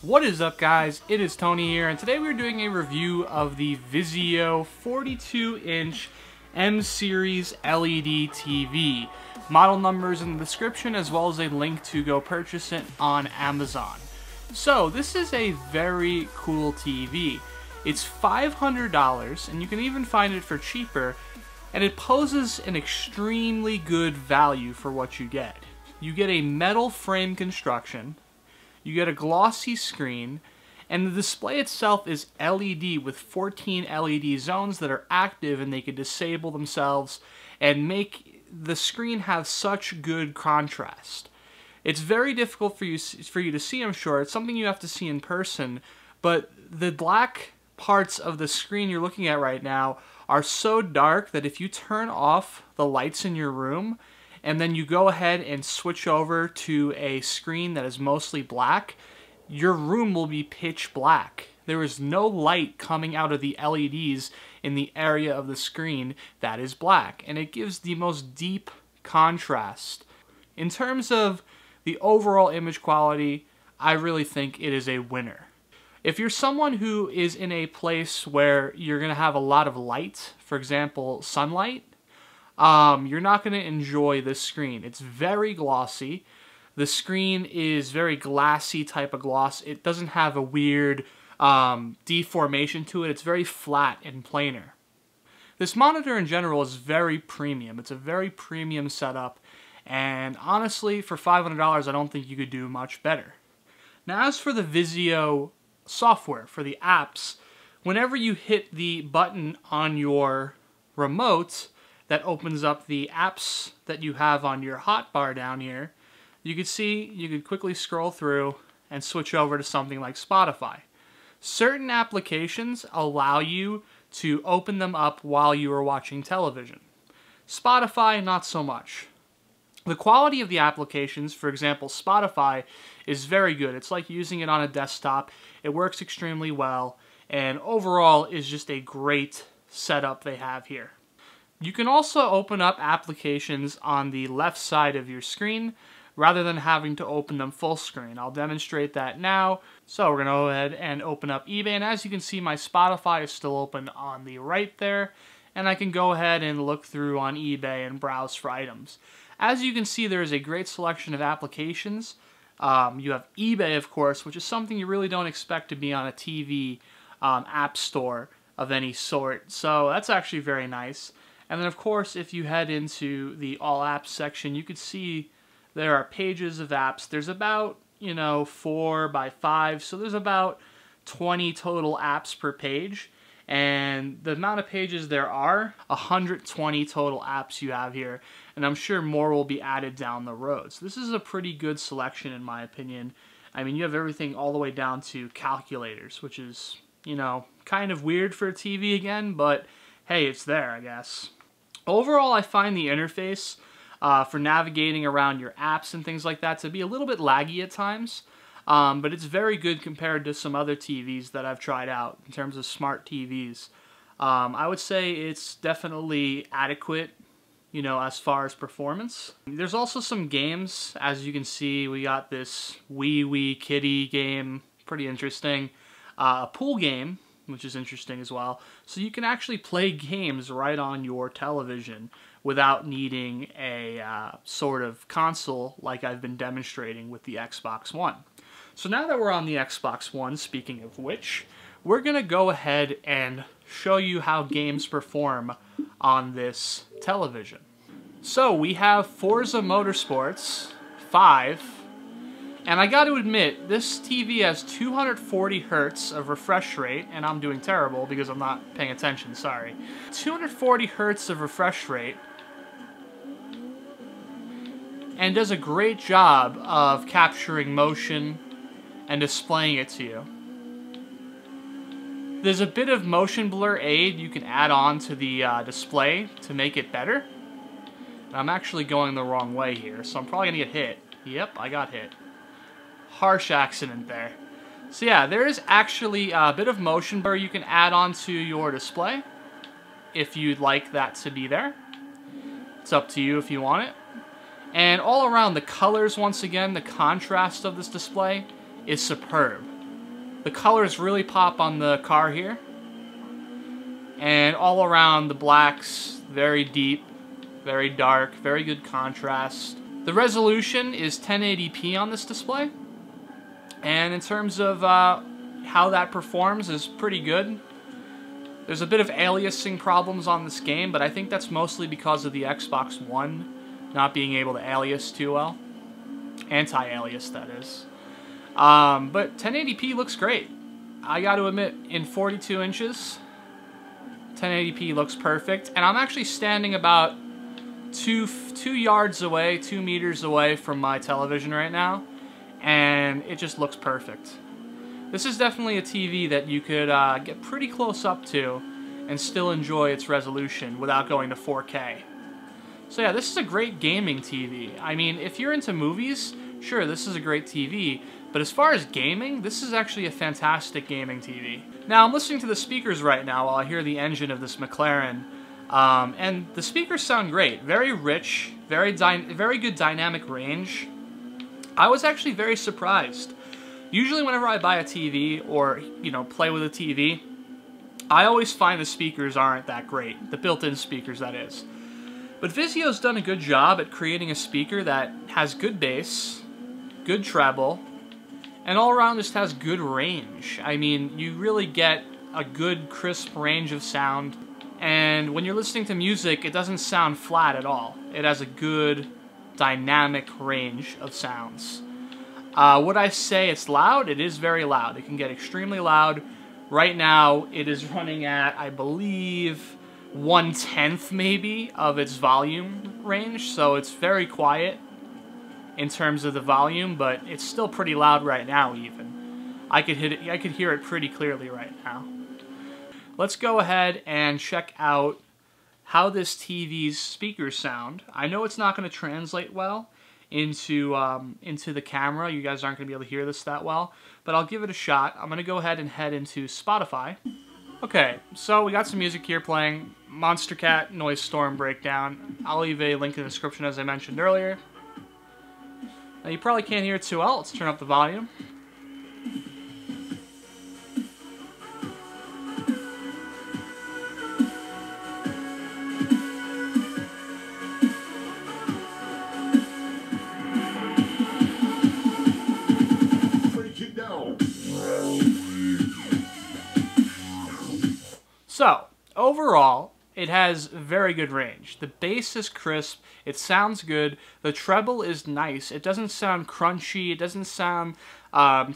What is up, guys? It is Tony here, and today we're doing a review of the Vizio 42-inch M-Series LED TV. Model numbers in the description, as well as a link to go purchase it on Amazon. So, this is a very cool TV. It's $500, and you can even find it for cheaper, and it poses an extremely good value for what you get. You get a metal frame construction, you get a glossy screen, and the display itself is LED with 14 LED zones that are active, and they can disable themselves and make the screen have such good contrast. It's very difficult for you to see, I'm sure. It's something you have to see in person, but the black parts of the screen you're looking at right now are so dark that if you turn off the lights in your room and then you go ahead and switch over to a screen that is mostly black, your room will be pitch black. There is no light coming out of the LEDs in the area of the screen that is black, and it gives the most deep contrast. In terms of the overall image quality, I really think it is a winner. If you're someone who is in a place where you're going to have a lot of light, for example, sunlight, you're not going to enjoy this screen. It's very glossy. The screen is very glassy type of gloss. It doesn't have a weird deformation to it. It's very flat and planar. This monitor in general is very premium. It's a very premium setup, and honestly, for $500, I don't think you could do much better. Now, as for the Vizio software, for the apps, whenever you hit the button on your remote that opens up the apps that you have on your hotbar down here, you can see you could quickly scroll through and switch over to something like Spotify. Certain applications allow you to open them up while you are watching television. Spotify, not so much. The quality of the applications, for example, Spotify, is very good. It's like using it on a desktop. It works extremely well, and overall is just a great setup they have here. You can also open up applications on the left side of your screen rather than having to open them full screen. I'll demonstrate that now. So we're going to go ahead and open up eBay, and as you can see, my Spotify is still open on the right there, and I can go ahead and look through on eBay and browse for items. As you can see, there is a great selection of applications. You have eBay, of course, which is something you really don't expect to be on a TV app store of any sort. So that's actually very nice. And then, of course, if you head into the All Apps section, you can see there are pages of apps. There's about, 4 by 5, so there's about 20 total apps per page. And the amount of pages there are, 120 total apps you have here, and I'm sure more will be added down the road. So this is a pretty good selection in my opinion. I mean, you have everything all the way down to calculators, which is, kind of weird for a TV again, but hey, it's there, I guess. Overall, I find the interface for navigating around your apps and things like that to be a little bit laggy at times. But it's very good compared to some other TVs that I've tried out in terms of smart TVs. I would say it's definitely adequate, as far as performance. There's also some games. As you can see, we got this Wee Kitty game, pretty interesting. A pool game, which is interesting as well. So you can actually play games right on your television without needing a sort of console like I've been demonstrating with the Xbox One. So now that we're on the Xbox One, speaking of which, we're going to go ahead and show you how games perform on this television. So we have Forza Motorsports 5, and I got to admit, this TV has 240 hertz of refresh rate, and I'm doing terrible because I'm not paying attention, sorry. 240 hertz of refresh rate, and does a great job of capturing motion and displaying it to you. There's a bit of motion blur aid you can add on to the display to make it better. And I'm actually going the wrong way here, so I'm probably going to get hit. Yep, I got hit. Harsh accident there. So yeah, there is actually a bit of motion blur you can add on to your display if you'd like that to be there. It's up to you if you want it. And all around, the colors, once again, the contrast of this display is superb. The colors really pop on the car here. And all around the blacks, very deep, very dark, very good contrast. The resolution is 1080p on this display. And in terms of how that performs is pretty good. There's a bit of aliasing problems on this game, but I think that's mostly because of the Xbox One not being able to alias too well. Anti-alias, that is. But 1080p looks great. I got to admit, in 42 inches, 1080p looks perfect. And I'm actually standing about 2 yards away, 2 meters away from my television right now, and it just looks perfect. This is definitely a TV that you could get pretty close up to and still enjoy its resolution without going to 4K. So yeah, this is a great gaming TV. I mean, if you're into movies, sure, this is a great TV, but as far as gaming, this is actually a fantastic gaming TV. Now, I'm listening to the speakers right now while I hear the engine of this McLaren, and the speakers sound great. Very rich, very good dynamic range. I was actually very surprised. Usually whenever I buy a TV or, you know, play with a TV, I always find the speakers aren't that great. The built-in speakers, that is. But Vizio's done a good job at creating a speaker that has good bass, good treble, and all around just has good range. I mean, you really get a good, crisp range of sound. And when you're listening to music, it doesn't sound flat at all. It has a good, dynamic range of sounds. Would I say it's loud? It is very loud. It can get extremely loud. Right now, it is running at, I believe, 1/10 maybe of its volume range, so it's very quiet in terms of the volume, but it's still pretty loud right now even. I could hear it pretty clearly right now. Let's go ahead and check out how this TV's speakers sound. I know it's not going to translate well into the camera. You guys aren't going to be able to hear this that well, but I'll give it a shot. I'm going to go ahead and head into Spotify. Okay, so we got some music here playing. Monster Cat Noise Storm Breakdown. I'll leave a link in the description as I mentioned earlier. Now you probably can't hear it too well. Let's turn up the volume. So, overall, it has very good range. The bass is crisp, it sounds good, the treble is nice, it doesn't sound crunchy, it doesn't sound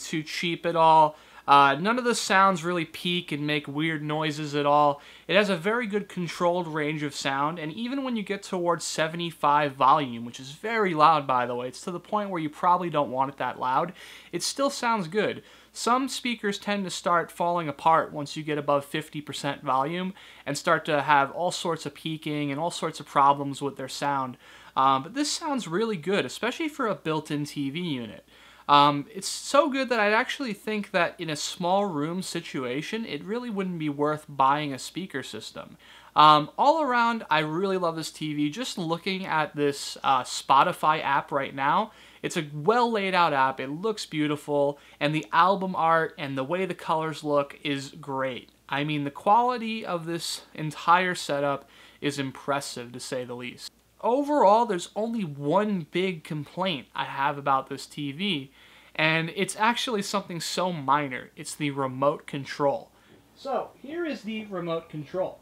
too cheap at all. None of the sounds really peak and make weird noises at all. It has a very good controlled range of sound, and even when you get towards 75 volume, which is very loud by the way, it's to the point where you probably don't want it that loud, it still sounds good. Some speakers tend to start falling apart once you get above 50% volume and start to have all sorts of peaking and all sorts of problems with their sound. But this sounds really good, especially for a built-in TV unit. It's so good that I'd actually think that in a small room situation, it really wouldn't be worth buying a speaker system. All around, I really love this TV. Just looking at this Spotify app right now, it's a well laid out app, it looks beautiful, and the album art and the way the colors look is great. I mean, the quality of this entire setup is impressive to say the least. Overall, there's only one big complaint I have about this TV, and it's actually something so minor. It's the remote control. So, here is the remote control.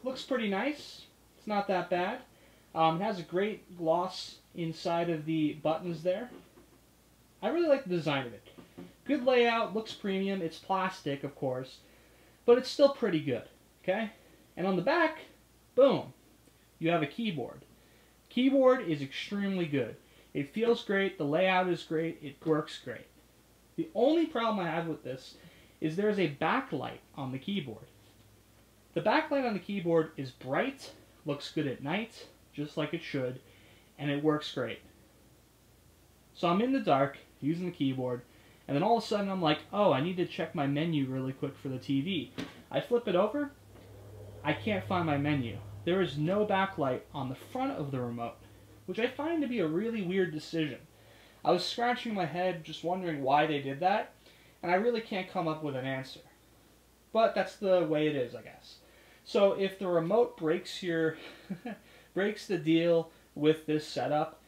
Looks pretty nice. It's not that bad. It has a great gloss inside of the buttons there. I really like the design of it. Good layout, looks premium. It's plastic, of course, but it's still pretty good, okay? And on the back, boom, you have a keyboard. Keyboard is extremely good. It feels great, the layout is great, it works great. The only problem I have with this is there's a backlight on the keyboard. The backlight on the keyboard is bright, looks good at night, just like it should, and it works great. So I'm in the dark, using the keyboard, and then all of a sudden I'm like, oh, I need to check my menu really quick for the TV. I flip it over, I can't find my menu. There is no backlight on the front of the remote, which I find to be a really weird decision. I was scratching my head just wondering why they did that, and I really can't come up with an answer. But that's the way it is, I guess. So if the remote breaks your breaks the deal with this setup,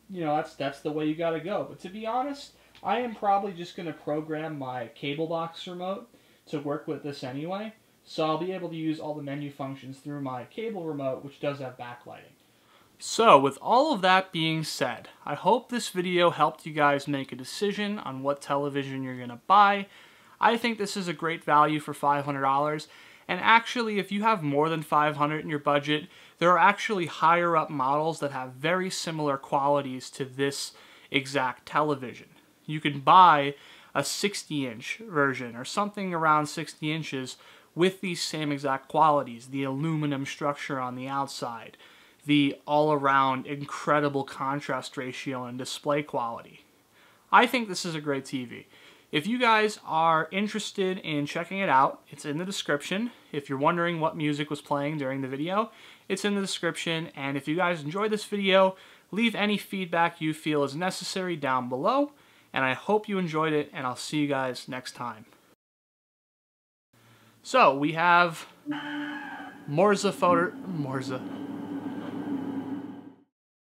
you know, that's the way you gotta go. But to be honest, I am probably just gonna program my cable box remote to work with this anyway. So I'll be able to use all the menu functions through my cable remote, which does have backlighting. So with all of that being said, I hope this video helped you guys make a decision on what television you're gonna buy. I think this is a great value for $500. And actually, if you have more than $500 in your budget, there are actually higher up models that have very similar qualities to this exact television. You can buy a 60-inch version or something around 60 inches with these same exact qualities. The aluminum structure on the outside, the all-around incredible contrast ratio and display quality. I think this is a great TV. If you guys are interested in checking it out, it's in the description. If you're wondering what music was playing during the video, it's in the description. And if you guys enjoyed this video, leave any feedback you feel is necessary down below. And I hope you enjoyed it, and I'll see you guys next time. So we have Morza.